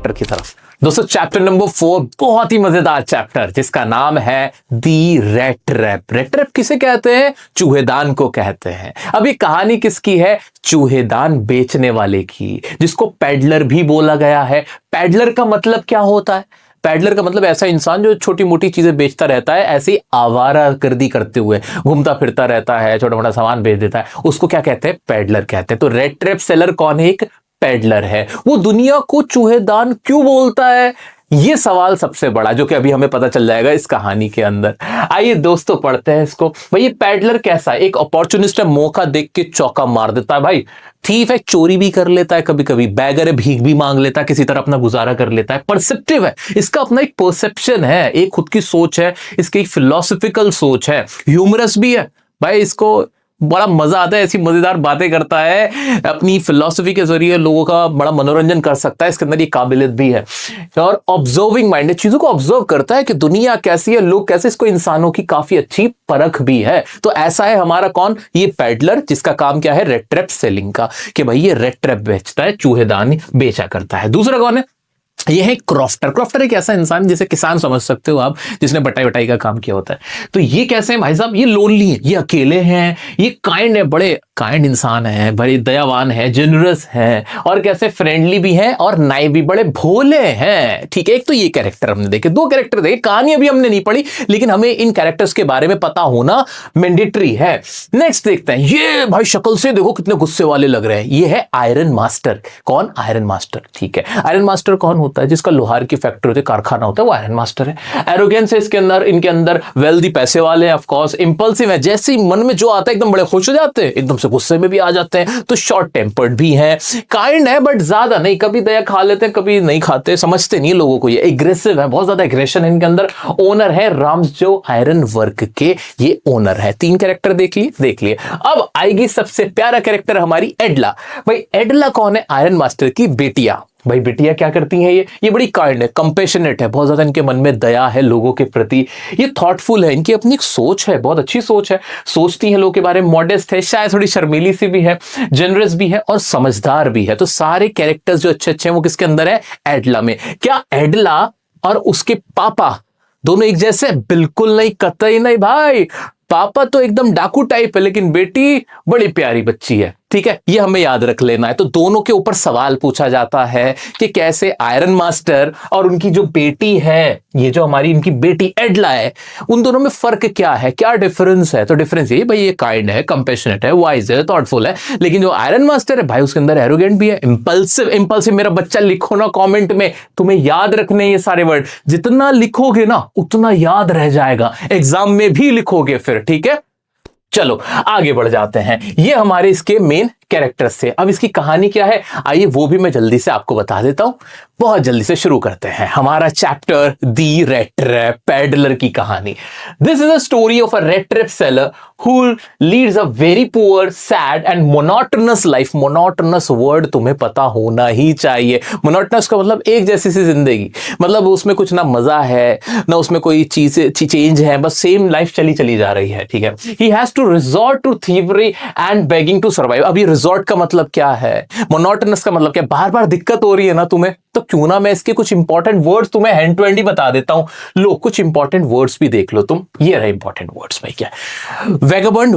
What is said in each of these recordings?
Chapter की तरफ। दोस्तों चैप्टर नंबर 4 बहुत ही मजेदार चैप्टर जिसका नाम है the rate trap. Rate trap किसे कहते हैं? चूहेदान को कहते हैं। अब ये कहानी किसकी है? चूहेदान बेचने वाले की, जिसको पैडलर भी बोला गया है। पैडलर का मतलब क्या होता है? पैडलर का मतलब ऐसा इंसान जो छोटी मोटी चीजें बेचता रहता है, ऐसे ही आवारागर्दी करते हुए घूमता फिरता रहता है, छोटा मोटा सामान बेच देता है, उसको क्या कहते हैं? पैडलर कहते हैं। तो रेट ट्रैप सेलर कौन है? एक पैडलर है। वो दुनिया को चूहेदान क्यों बोलता है? ये सवाल सबसे बड़ा, जो कि अभी हमें पता चल जाएगा इस कहानी के अंदर। आइए दोस्तों पढ़ते हैं इसको। भाई ये पैडलर कैसा है? एक अपॉर्चुनिस्ट है, मौका देख के चौका मार देता है। भाई थीफ है, चोरी भी कर लेता है, कभी कभी बैगर है, भीख भी मांग लेता है, किसी तरह अपना गुजारा कर लेता है। परसेप्टिव है, इसका अपना एक परसेप्शन है, एक खुद की सोच है, इसकी एक फिलोसफिकल सोच है। ह्यूमरस भी है, भाई इसको बड़ा मजा आता है, ऐसी मजेदार बातें करता है, अपनी फिलॉसफी के जरिए लोगों का बड़ा मनोरंजन कर सकता है। इसके अंदर ये काबिलियत भी है। और ऑब्जर्विंग माइंड, चीजों को ऑब्जर्व करता है कि दुनिया कैसी है, लोग कैसे, इसको इंसानों की काफी अच्छी परख भी है। तो ऐसा है हमारा कौन? ये पैडलर, जिसका काम क्या है? रेट ट्रैप सेलिंग का, कि भाई ये रेट ट्रैप बेचता है, चूहेदानी बेचा करता है। दूसरा कौन है? ये है क्रॉफ्टर। क्रॉफ्टर एक ऐसा इंसान जिसे किसान समझ सकते हो आप, जिसने बटाई वटाई का काम किया होता है। तो ये कैसे हैं भाई साहब? ये लोनली है, ये अकेले हैं, ये काइंड है, बड़े काइंड इंसान है, बड़े दयावान है, जनरस है, और कैसे फ्रेंडली भी है, और नाइव भी, बड़े भोले हैं। ठीक है, एक तो ये कैरेक्टर हमने देखे, दो कैरेक्टर देखे, कहानी अभी हमने नहीं पढ़ी, लेकिन हमें इन कैरेक्टर्स के बारे में पता होना मैंडेटरी है। नेक्स्ट देखते हैं, ये भाई शक्ल से देखो कितने गुस्से वाले लग रहे हैं। ये है आयरन मास्टर। कौन? Iron master. ठीक है, आयरन मास्टर कौन होता है? जिसका लोहार की फैक्ट्री होती है, कारखाना होता है, वो आयरन मास्टर है। एरोगेंस है इसके अंदर, इनके अंदर वेल्दी, पैसे वाले हैं, ऑफ कोर्स। इंपल्सिव है, जैसे ही मन में जो आता है एकदम बड़े खुश हो जाते हैं, एकदम से गुस्से में भी आ जाते हैं। तो शॉर्ट टेम्पर्ड भी है, काइंड है बट ज्यादा नहीं, कभी दया खा लेते हैं, कभी नहीं खाते, समझते नहीं लोगों को। ये एग्रेसिव है, बहुत ज्यादा एग्रेशन है इनके अंदर। ओनर है राम्स, जो आयरन वर्क के ये ओनर है। 3 कैरेक्टर देख लिए। अब आएगी सबसे प्यारा कैरेक्टर हमारी एडला। भाई एडला कौन है? आयरन मास्टर की बेटिया। भाई बेटियां क्या करती हैं? ये बड़ी काइंड है, कंपेशनेट है, बहुत ज्यादा इनके मन में दया है लोगों के प्रति। ये थॉटफुल है, इनकी अपनी एक सोच है, बहुत अच्छी सोच है, सोचती है लोगों के बारे में। मॉडेस्ट है, शायद थोड़ी शर्मीली सी भी है, जनरस भी है, और समझदार भी है। तो सारे कैरेक्टर्स जो अच्छे अच्छे हैं वो किसके अंदर है? एडला में। क्या एडला और उसके पापा दोनों एक जैसे? बिल्कुल नहीं, कतई नहीं भाई। पापा तो एकदम डाकू टाइप है, लेकिन बेटी बड़ी प्यारी बच्ची है। ठीक है, ये हमें याद रख लेना है। तो दोनों के ऊपर सवाल पूछा जाता है कि कैसे आयरन मास्टर और उनकी जो बेटी है, ये जो हमारी इनकी बेटी एडला है, उन दोनों में फर्क क्या है, क्या डिफरेंस है? तो डिफरेंस ये भाई, ये काइंड है, कंपैशनेट है, वाइज है, थॉटफुल है। लेकिन जो आयरन मास्टर है भाई, उसके अंदर एरोगेंट भी है, इंपल्सिव। मेरा बच्चा लिखो ना कमेंट में, तुम्हें याद रखने ये सारे वर्ड, जितना लिखोगे ना उतना याद रह जाएगा, एग्जाम में भी लिखोगे फिर। ठीक है, चलो आगे बढ़ जाते हैं। ये हमारे इसके मेन कैरेक्टर्स थे। अब इसकी कहानी क्या है, आइए वो भी मैं जल्दी से आपको बता देता हूं। बहुत जल्दी से शुरू करते हैं हमारा chapter, the rate trap, peddler की कहानी। This is a story of a rate trap seller who leads a very poor, sad and monotonous life. Monotonous word तुम्हें पता होना ही चाहिए। मोनोटोनस का मतलब एक जैसी सी जिंदगी, मतलब उसमें कुछ ना मजा है ना उसमें कोई चीज चेंज है, बस सेम लाइफ चली जा रही है। ठीक है, he has to resort to thievery and begging to survive. अभी रिजॉर्ट का मतलब क्या है, मोनोटोनस का मतलब क्या? बार बार दिक्कत हो रही है ना तुम्हें, तो क्यों ना मैं इसके कुछ इंपॉर्टेंट वर्ड्स तुम्हें हैंड टू हैंड ही बता देता हूं। लो कुछ इंपॉर्टेंट वर्ड्स भी देख लो तुम। ये रहे इंपॉर्टेंट वर्ड्स भाई। क्या? वेगबंड,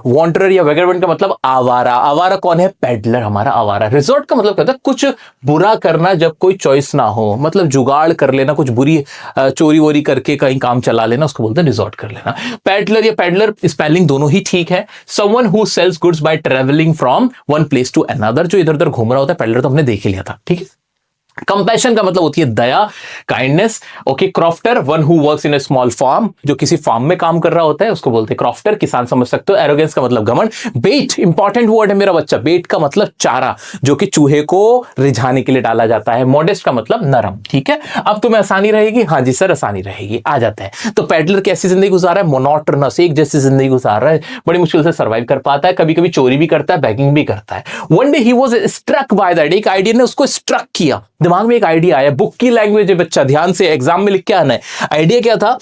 वॉन्डरर या वेगबंड का मतलब आवारा। आवारा कौन है? पैडलर हमारा आवारा। रिजॉर्ट का मतलब क्या होता है? कुछ बुरा करना जब कोई चॉइस ना हो, मतलब जुगाड़ कर लेना, कुछ बुरी चोरी वोरी करके कहीं काम चला लेना, उसको बोलते हैं रिजॉर्ट कर लेना। पैडलर या पैडलर, स्पेलिंग दोनों ही ठीक है। Someone who sells goods by travelling from one place to another, जो इधर उधर घूम रहा होता है। पैडलर तो हमने देख ही लिया था। ठीक है, कंपैशन का मतलब होती है दया, kindness. Okay, crofter, one who works in a small farm, जो किसी फार्म में काम कर रहा होता है उसको बोलते हैं क्रॉफ्टर, किसान समझ सकते हो। एरोगेंस का मतलब घमंड। बेट, इंपॉर्टेंट वर्ड है मेरा बच्चा। बेट का मतलब चारा, जो कि चूहे को रिझाने के लिए डाला जाता है। मॉडेस्ट का मतलब नरम। ठीक है, अब तुम्हें आसानी रहेगी? हाँ जी सर, आसानी रहेगी। आ जाते हैं। तो पैडलर कैसी जिंदगी गुजार रहा है? मोनोटोनस, एक जैसी जिंदगी गुजार रहा है, बड़ी मुश्किल से सर्वाइव कर पाता है, कभी कभी चोरी भी करता है, बैगिंग भी करता है। One day he was struck by that, एक आइडिया ने उसको स्ट्रक किया, दिमाग में एक आइडिया आया। बुक की लैंग्वेज है बच्चा, ध्यान से एग्जाम में लिख के आना है। आइडिया क्या था?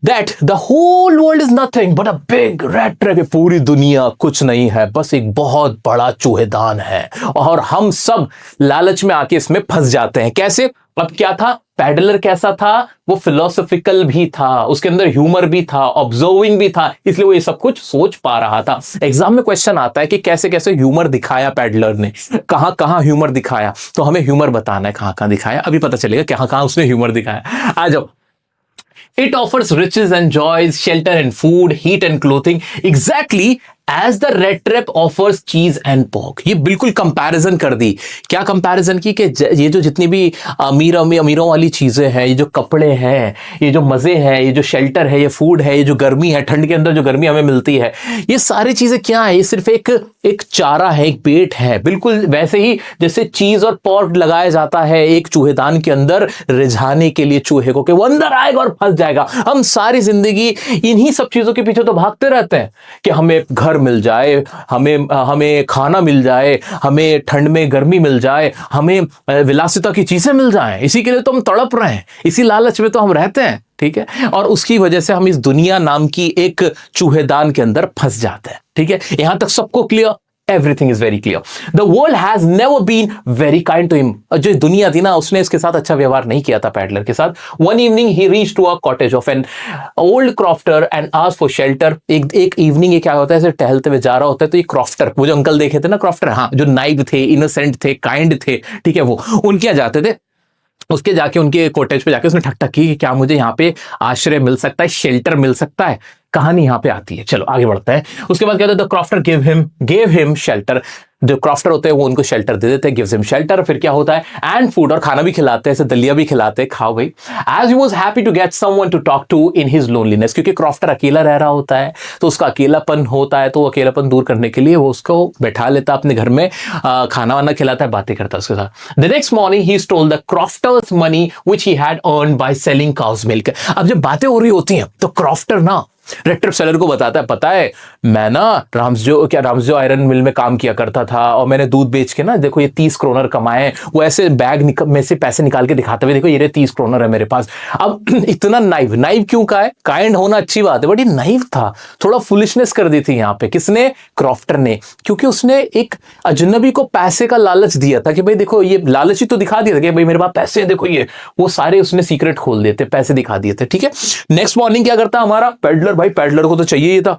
That the whole world is nothing but a big rat trap, पूरी दुनिया कुछ नहीं है, बस एक बहुत बड़ा चूहेदान है, और हम सब लालच में आके इसमें फंस जाते हैं। कैसे? अब क्या था, पैडलर कैसा था, वो फिलोसॉफिकल भी था, उसके अंदर ह्यूमर भी था, ऑब्जर्विंग भी था, इसलिए वो ये सब कुछ सोच पा रहा था। एग्जाम में क्वेश्चन आता है कि कैसे कैसे ह्यूमर दिखाया पैडलर ने, कहां कहां ह्यूमर दिखाया, तो हमें ह्यूमर बताना है कहां कहां दिखाया, अभी पता चलेगा कहां कहां उसने ह्यूमर दिखाया। आ जाओ। It offers riches and joys, shelter and food, heat and clothing, exactly as the red trap offers cheese and pork। ये बिल्कुल कंपैरिजन कर दी। क्या कंपैरिजन की कि ये जो जितनी भी अमीरों वाली चीजें हैं, ये जो कपड़े हैं, ये जो मजे हैं, ये जो शेल्टर है, ये फूड है, ये जो गर्मी है, ठंड के अंदर जो गर्मी हमें मिलती है, ये सारी चीजें क्या है, ये सिर्फ एक चारा है, एक पेट है। बिल्कुल वैसे ही जैसे चीज और पोर्क लगाया जाता है एक चूहेदान के अंदर रिझाने के लिए चूहे को, कि वो अंदर आएगा और फंस जाएगा। हम सारी जिंदगी इन्हीं सब चीजों के पीछे तो भागते रहते हैं कि हमें घर मिल जाए, हमें खाना मिल जाए, हमें ठंड में गर्मी मिल जाए, हमें विलासिता की चीजें मिल जाएं। इसी के लिए तो हम तड़प रहे हैं, इसी लालच में तो हम रहते हैं, ठीक है। और उसकी वजह से हम इस दुनिया नाम की एक चूहेदान के अंदर फंस जाते हैं, ठीक है। यहां तक सबको clear? Everything is very clear. The world has never been very kind to him. जो दुनिया थी ना, उसने इसके साथ अच्छा व्यवहार नहीं किया था पैडलर के साथ। One evening he reached to a cottage of an old crofter and asked for shelter. एक इवनिंग ये क्या होता है, ऐसे टहलते हुए जा रहा होता है, तो ये क्रॉफ्टर, वो जो अंकल देखे थे ना क्रॉफ्टर, हाँ, जो नाइव थे, इनोसेंट थे, काइंड थे, ठीक है, वो उनके यहाँ जाते थे। उसके जाके उनके कॉटेज पे जाके उसने ठक ठक की कि क्या मुझे यहाँ पे आश्रय मिल सकता है, शेल्टर मिल सकता है। कहानी यहाँ पे आती है, चलो आगे बढ़ते हैं। उसके बाद क्या होता है, the crofter gave him shelter. जो क्रॉफ्टर होते हैं वो उनको शेल्टर दे देते हैं, गिव्स हिम शेल्टर। फिर क्या होता है, एंड फूड, और खाना भी खिलाते हैं, ऐसे दलिया भी खिलाते हैं, खाओ भाई। As he was happy to get someone to talk to in his loneliness, क्योंकि क्रॉफ्टर अकेला रह रहा होता है, तो उसका अकेलापन होता है, तो वो अकेलापन दूर करने के लिए वो उसको बैठा लेता अपने घर में, खाना वाना खिलाता है, बातें करता है उसके साथ। The next morning he stole the crofter's money which he had earned by selling cow's milk. अब जब बातें हो रही होती हैं तो क्रॉफ्टर ना रेड ट्रैप सेलर को बताता है, पता है मैं ना राम्सजो आयरन मिल में काम किया करता था, और मैंने दूध बेच के ना देखो ये 30 क्रोनर कमाए। वो ऐसे बैग में से पैसे निकाल के दिखाते हुए, देखो ये 30 क्रोनर है मेरे पास। अब इतना नाइव क्यों का है, काइंड होना अच्छी बात है, बट ये नाइव था, थोड़ा फुलिशनेस कर दी थी यहाँ पे। किसने? क्रॉफ्टर ने, क्योंकि उसने एक अजनबी को पैसे का लालच दिया था कि भाई देखो, ये लालच ही तो दिखा दिया था कि भाई मेरे पास पैसे हैं, देखो ये, वो सारे उसने सीक्रेट खोल दिए थे, पैसे दिखा दिए थे, ठीक है। नेक्स्ट मॉर्निंग क्या करता हमारा पैडलर, भाई पैडलर को तो चाहिए ही था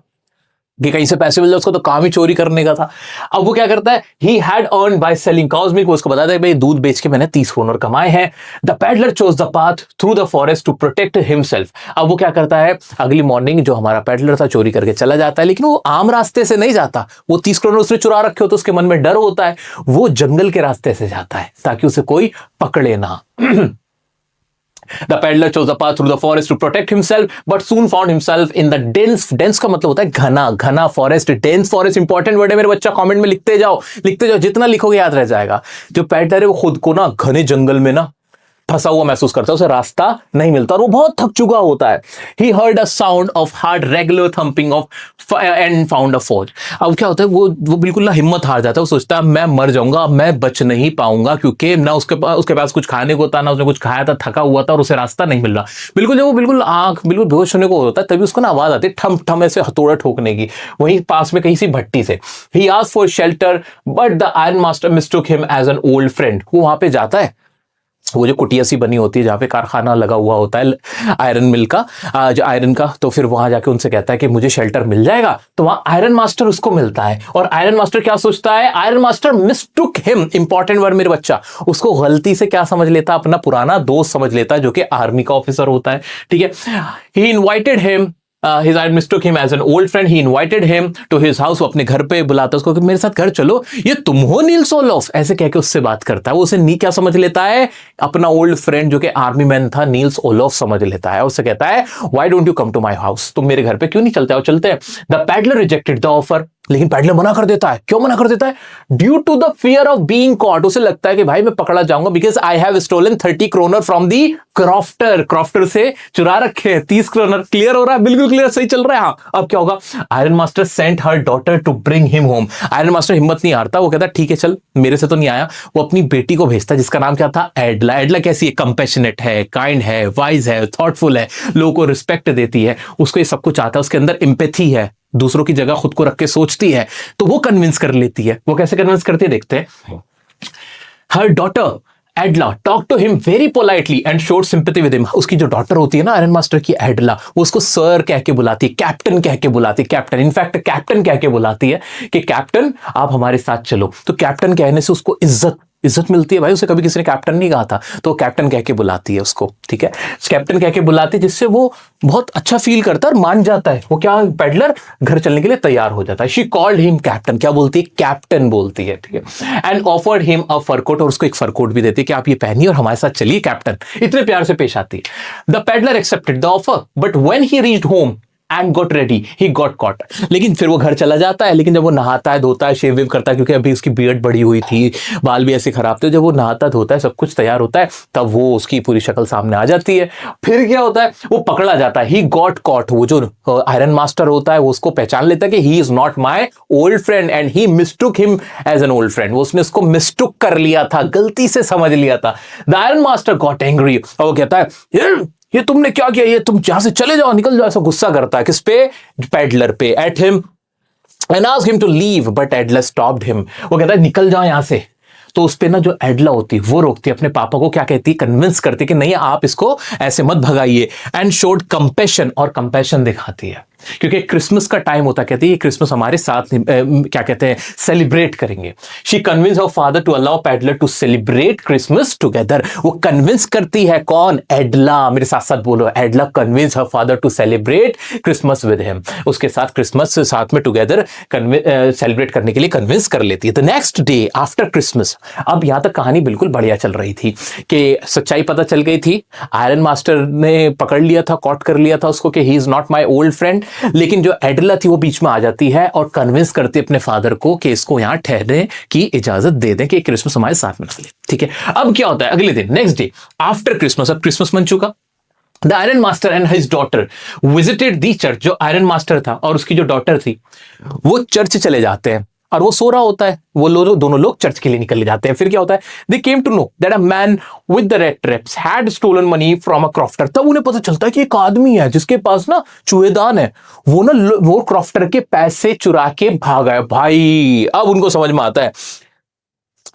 कि कहीं से पैसे मिल जाए, उसको तो काम ही चोरी करने का था। अब वो क्या करता है, he had earned by selling cows milk, उसको बताता है भाई दूध बेच के मैंने 30 क्रोनर कमाए हैं। The peddler chose the path through the forest to protect himself। अब वो क्या करता है, अगली मॉर्निंग जो हमारा पैडलर था चोरी करके चला जाता है, लेकिन वो आम रास्ते से नहीं जाता, वो 30 क्रोनर उसने चुरा रखे हो तो उसके मन में डर होता है, वो जंगल के रास्ते से जाता है ताकि उसे कोई पकड़े ना। The peddler chose the path through the forest to protect himself, but soon found himself in the dense का मतलब होता है घना forest. dense forest important word है मेरे बच्चा, कमेंट में लिखते जाओ, जितना लिखोगे याद रह जाएगा। जो पैडलर है वो खुद को ना घने जंगल में ना फंसा हुआ महसूस करता है, उसे रास्ता नहीं मिलता और वो बहुत थक चुका होता है। He heard a sound of hard regular thumping of and found a forge। अब क्या होता है, वो बिल्कुल ना हिम्मत हार जाता है, वो सोचता है मैं मर जाऊंगा, मैं बच नहीं पाऊंगा, क्योंकि ना उसके पास कुछ खाने को था, ना उसने कुछ खाया था, थका हुआ था और उसे रास्ता नहीं मिल रहा। बिल्कुल जब वो बिल्कुल बेहोश होने को होता है तभी उसको ना आवाज आती है ठम ठम ऐसे हथौड़ा ठोकने की, वहीं पास में कहीं सी भट्टी से। He asked for shelter but the iron master mistook him as an old friend। वो वहां पे जाता है, वो जो कुटिया सी बनी होती है जहाँ पे कारखाना लगा हुआ होता है आयरन मिल का, जो आयरन का, तो फिर वहां जाके उनसे कहता है कि मुझे शेल्टर मिल जाएगा। तो वहां आयरन मास्टर उसको मिलता है, और आयरन मास्टर क्या सोचता है, iron master mistook him, important word मेरे बच्चा, उसको गलती से क्या समझ लेता, अपना पुराना दोस्त समझ लेता है जो कि आर्मी का ऑफिसर होता है, ठीक है। He invited him, his I mistook him as an old friend। He invited him to his house। वो अपने घर पे बुलाता है उसको कि मेरे साथ घर चलो, ये तुम हो नील्स ओलोफ, ऐसे कह के उससे बात करता है। वो उसे क्या समझ लेता है, अपना ओल्ड फ्रेंड जो कि आर्मी मैन था, नील्स ओलोफ समझ लेता है। उससे कहता है why don't you come to my house, तुम मेरे घर पे क्यों नहीं चलते, आओ चलते हैं। The peddler rejected the offer. लेकिन पैडलर मना कर देता है। क्यों मना कर देता है? Due to the fear of being caught. उसे लगता है कि भाई मैं पकड़ा जाऊंगा, because I have stolen 30 kronor from the crofter. Crofter से चुरा रखे हैं 30 क्रोनर। क्लियर हो रहा है? बिल्कुल क्लियर, सही चल रहा है। हाँ, अब क्या होगा? Iron master sent her daughter to bring him home. Iron master हिम्मत नहीं हारता, वो कहता ठीक है चल, मेरे से तो नहीं आया। वो अपनी बेटी को भेजता है जिसका नाम क्या था? एडला। एडला कैसी है? कंपैशनेट है, काइंड है, वाइज है, थॉटफुल है, लोगों को रिस्पेक्ट देती है, उसको ये सब कुछ आता है, उसके अंदर एम्पैथी है, दूसरों की जगह खुद को रख के सोचती है, तो वो कन्विंस कर लेती है। वो कैसे कन्विंस करती है देखते हैं। Her daughter Edla talk to him very politely and showed sympathy with him. उसकी जो डॉटर होती है ना आयरन मास्टर की, एडला, वो उसको सर कह के बुलाती है, कैप्टन कह के बुलाती है, कैप्टन, इनफैक्ट कैप्टन कह के बुलाती है कि कैप्टन आप हमारे साथ चलो। तो कैप्टन कहने से उसको इज्जत मिलती है भाई। उसे कभी किसी ने कैप्टन नहीं कहा था, तो कैप्टन कह के बुलाती है उसको, ठीक है, कैप्टन कह के बुलाती है, जिससे वो बहुत अच्छा फील करता है और मान जाता है। वो क्या, पैडलर घर चलने के लिए तैयार हो जाता है। She called him captain. क्या बोलती है? कैप्टन बोलती है, ठीक है। And offered him a fur coat, और उसको एक फर कोट भी देती है कि आप ये पहनिए और हमारे साथ चलिए कैप्टन। इतने प्यार से पेश आती है। The peddler accepted the offer, but when he reached home and got ready he got caught. लेकिन फिर वो घर चला जाता है, लेकिन जब वो नहाता है, धोता है, शेव वेव करता है, क्योंकि अभी उसकी बियर्ड बड़ी हुई थी, बाल भी ऐसे खराब थे, जब वो नहाता धोता है, सब कुछ तैयार होता है, तब वो उसकी पूरी शक्ल सामने आ जाती है। फिर क्या होता है? वो पकड़ा जाता है। He got caught. वो जो आयरन मास्टर होता है वो उसको पहचान लेता है कि he is not my old friend and he mistook him as an old friend. वो उसने उसको मिस्टुक कर लिया था, गलती से समझ लिया था। The iron master got angry, और वो कहता है ये तुमने क्या किया? ये तुम यहां से चले जाओ, निकल जाओ। ऐसा गुस्सा करता है। किस पे? पैडलर पे। At him and asked him to leave, but Edla stopped him. वो कहता है निकल जाओ यहां से। तो उस पे ना जो एडला होती है वो रोकती है, अपने पापा को क्या कहती है? कन्विंस करती है कि नहीं आप इसको ऐसे मत भगाइए। एंड शोड कंपैशन, और कंपैशन दिखाती है, क्योंकि क्रिसमस का टाइम होता, कहती है क्रिसमस हमारे साथ क्या कहते हैं, सेलिब्रेट करेंगे। She convince her father to allow peddler to celebrate Christmas together. वो कन्विंस करती है, कौन? एडला। मेरे साथ साथ बोलो, Edla convince her father to celebrate Christmas with him. उसके साथ क्रिसमस साथ में टुगेदर सेलिब्रेट करने के लिए कन्विंस कर लेती है। The next day after Christmas, अब यहां तक कहानी बिल्कुल बढ़िया चल रही थी कि सच्चाई पता चल गई थी। आयरन मास्टर ने पकड़ लिया था, कॉट कर लिया था उसको कि he is not my old friend. लेकिन जो एडला थी वो बीच में आ जाती है और कन्विंस करती है अपने फादर को कि इसको यहां ठहरने की इजाजत दे दें कि क्रिसमस हमारे साथ मना ले, ठीक है। अब क्या होता है अगले दिन, नेक्स्ट डे आफ्टर क्रिसमस, अब क्रिसमस बन चुका। The iron master and his daughter visited the church. जो आयरन मास्टर था और उसकी जो डॉटर थी वो चर्च चले जाते हैं, और वो सो रहा होता है। वो दोनों लोग चर्च के लिए निकल जाते हैं। फिर क्या होता है? They came to know that a man with the red traps had stolen money from a crofter. तब उन्हें पता चलता है कि एक आदमी है जिसके पास ना चूहेदान है, वो क्रॉफ्टर के पैसे चुरा के भागा है भाई। अब उनको समझ में आता है।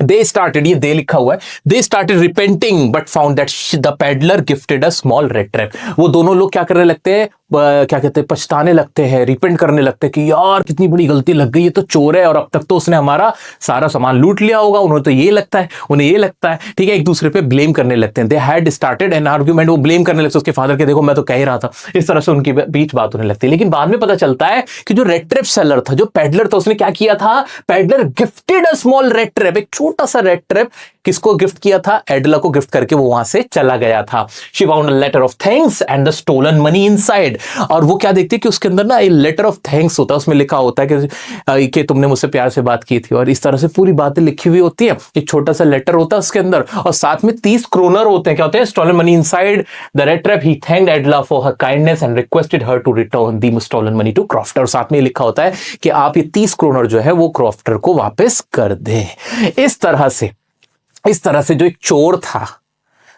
They started, ये दे लिखा हुआ है, they started repenting but found that the peddler gifted a small red trap। वो दोनों लोग क्या करने लगते हैं, क्या कहते हैं, पछताने लगते हैं, रिपेंट करने लगते हैं कि यार कितनी बड़ी गलती लग गई, ये तो चोर है और अब तक तो उसने हमारा सारा सामान लूट लिया होगा। उन्हें तो ये लगता है, उन्हें ये लगता है, ठीक है। एक दूसरे पे ब्लेम करने लगते हैं। They had started an argument. वो ब्लेम करने लगते हैं उसके फादर के, देखो मैं तो कह ही रहा था। इस तरह से उनके बीच बात होने लगती है। लेकिन बाद में पता चलता है कि जो रेड ट्रैप सेलर था, जो पैडलर था, उसने क्या किया था? Peddler gifted a small red trap, एक छोटा सा रेड ट्रैप किसको गिफ्ट किया था? एडला को गिफ्ट करके वो वहां से चला गया था। She found a letter of thanks and the stolen money inside. और वो क्या देखती है कि उसके अंदर ना एक लेटर ऑफ थैंक्स होता है, उसमें लिखा होता है कि तुमने मुझसे प्यार से बात की थी, और इस तरह से पूरी बातें लिखी हुई होती है। एक छोटा सा लेटर होता है उसके अंदर, और साथ में 30 क्रोनर होते हैं। क्या होते हैं? Stolen money inside the rat trap. He thanked Edla for her kindness and requested her to return the stolen money to crofter. और साथ में लिखा होता है कि आप ये 30 क्रोनर जो है वो क्रॉफ्टर को वापस कर दें। इस तरह से जो एक चोर था,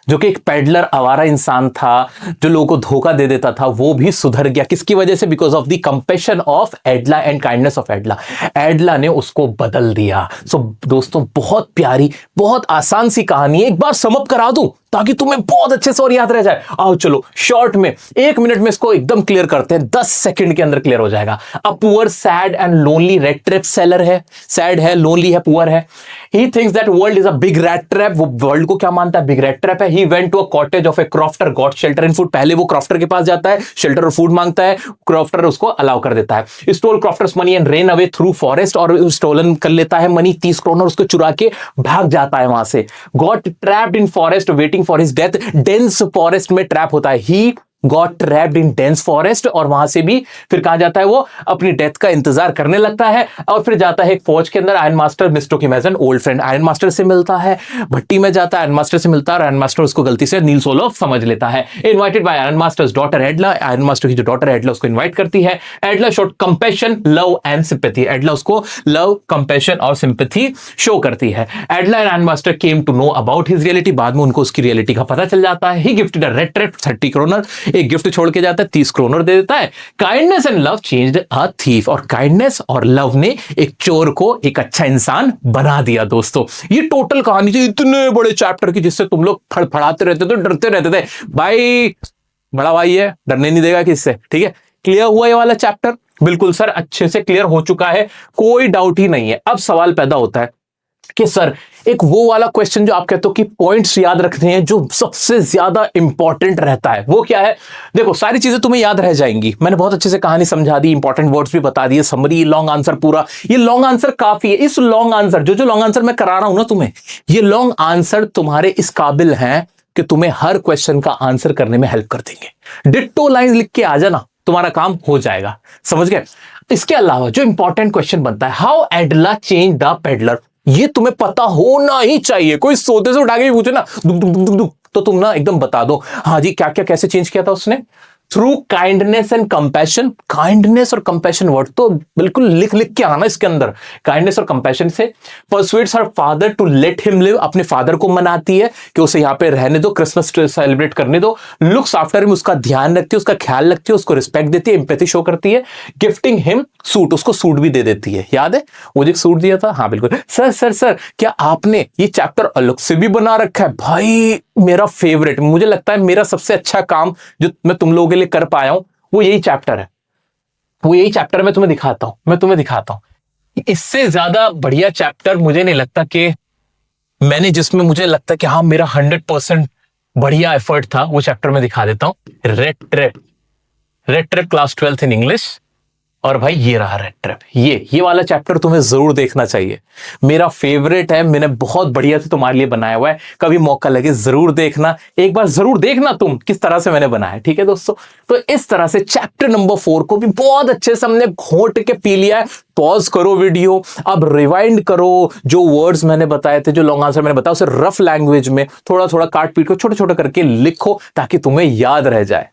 जो कि एक पैडलर आवारा इंसान था, जो लोगों को धोखा दे देता था, वो भी सुधर गया। किसकी वजह से? Because of the compassion of Edla and kindness of Edla. Edla ने उसको बदल दिया। सो दोस्तों, बहुत प्यारी, बहुत आसान सी कहानी है। एक बार सम अप करा दूं ताकि तुम्हें बहुत अच्छे से और याद रह जाए। आओ चलो शॉर्ट में 1 मिनट में इसको एकदम क्लियर करते हैं। 10 सेकंड के अंदर क्लियर हो जाएगा। A poor sad and lonely rat trap seller है। सैड है, लोनली है, पुअर है। He thinks that world is a big rat trap. वो वर्ल्ड को क्या मानता है? बिग रेड ट्रैप है। He went to a cottage of a crofter, got shelter and food. पहले वो क्रॉफ्टर के पास जाता है, शेल्टर और फूड मांगता है, क्रॉफ्टर उसको अलाउ कर देता है। Stole crofter's money and ran away through forest. और स्टोलन कर लेता है मनी, 30 क्रोनर उसको चुरा के भाग जाता है वहां से। Got trapped in forest waiting for his death. Dense forest में ट्रैप होता है। He got trapped in dense forest, और वहां से भी फिर कहां जाता है, वो अपनी डेथ का इंतजार करने लगता है, और फिर जाता है एक फौज के अंदर। Iron master mistook him as an old friend, iron master से मिलता है, भट्टी में जाता है, आयरन मास्टर से मिलता है, और आयरन मास्टर उसको गलती से नील सोलोफ समझ लेता है। Invited by iron master's daughter Edla, iron master की जो डॉटर एडला उसको इनवाइट करती है। Edla showed compassion, love and sympathy, Edla उसको लव, कंपैशन और सिंपैथी शो करती है। Edla and iron master came to know about his reality, बाद में उनको उसकी रियलिटी का पता चल जाता है। He gifted a red trap 30 kronor, एक गिफ्ट छोड़ के जाता है, 30 क्रोनर दे देता है। Kindness and love changed a thief, और काइंडनेस और लव ने एक चोर को एक अच्छा इंसान बना दिया। दोस्तों ये टोटल कहानी थी इतने बड़े चैप्टर की, जिससे तुम लोग फड़फड़ाते रहते थे, डरते रहते थे। भाई बड़ा भाई है, डरने नहीं देगा किससे, ठीक है। क्लियर हुआ ये वाला चैप्टर? बिल्कुल सर, अच्छे से क्लियर हो चुका है, कोई डाउट ही नहीं है। अब सवाल पैदा होता है कि सर एक वो वाला क्वेश्चन जो आप कहते हो कि पॉइंट्स याद रखने हैं, जो सबसे ज्यादा इंपॉर्टेंट रहता है, वो क्या है? देखो सारी चीजें तुम्हें याद रह जाएंगी, मैंने बहुत अच्छे से कहानी समझा दी, इंपॉर्टेंट वर्ड्स भी बता दिए, समरी, लॉन्ग आंसर पूरा। ये लॉन्ग आंसर काफी है। इस लॉन्ग आंसर, जो लॉन्ग आंसर मैं करा रहा हूं ना तुम्हें, ये लॉन्ग आंसर तुम्हारे इस काबिल हैं कि तुम्हें हर क्वेश्चन का आंसर करने में हेल्प कर देंगे। डिट्टो लाइन लिख के आ जाना, तुम्हारा काम हो जाएगा, समझ गए। इसके अलावा जो इंपॉर्टेंट क्वेश्चन बनता है, हाउ एडला चेंज द पेडलर, ये तुम्हें पता होना ही चाहिए। कोई सोते से उठा के पूछे ना दुख दुख दुख दुख, तो तुम ना एकदम बता दो, हाँ जी क्या क्या कैसे चेंज किया था उसने। Through kindness and compassion, kindness और कंपैशन वर्ड तो बिल्कुल लिख लिख के आना इसके अंदर। काइंडनेस और कंपैशन से persuades her father to let him live, अपने फादर को मनाती है कि उसे यहाँ पे रहने दो, क्रिसमस सेलिब्रेट करने दो। लुक्स आफ्टर हिम, उसका ध्यान रखती है, उसका ख्याल रखती है, उसको रिस्पेक्ट देती है, एम्पैथी शो करती है। गिफ्टिंग हिम सूट, उसको सूट भी दे देती है, याद है वो जो सूट दिया था? हाँ बिल्कुल। सर सर सर क्या आपने ये चैप्टर अलग से भी बना रखा है? भाई मेरा फेवरेट, मुझे लगता है मेरा सबसे अच्छा काम जो मैं तुम लोगों के लिए कर पाया हूं वो यही चैप्टर है। वो यही चैप्टर मैं तुम्हें दिखाता हूं। इससे ज्यादा बढ़िया चैप्टर मुझे नहीं लगता कि मैंने, जिसमें मुझे लगता है कि हाँ मेरा 100% बढ़िया एफर्ट था, वो चैप्टर में दिखा देता हूं। Red trap class 12th in English. और भाई ये रहा रेड ट्रैप, ये वाला चैप्टर तुम्हें जरूर देखना चाहिए, मेरा फेवरेट है, मैंने बहुत बढ़िया से तुम्हारे लिए बनाया हुआ है। कभी मौका लगे जरूर देखना, एक बार जरूर देखना तुम किस तरह से मैंने बनाया, ठीक है दोस्तों। तो इस तरह से चैप्टर नंबर 4 को भी बहुत अच्छे से हमने घोट के पी लिया है। पॉज करो वीडियो, अब रिवाइंड करो, जो वर्ड्स मैंने बताए थे, जो लॉन्ग आंसर मैंने बताया, उसे रफ लैंग्वेज में थोड़ा थोड़ा काट पीट को छोटे छोटे करके लिखो, ताकि तुम्हें याद रह जाए।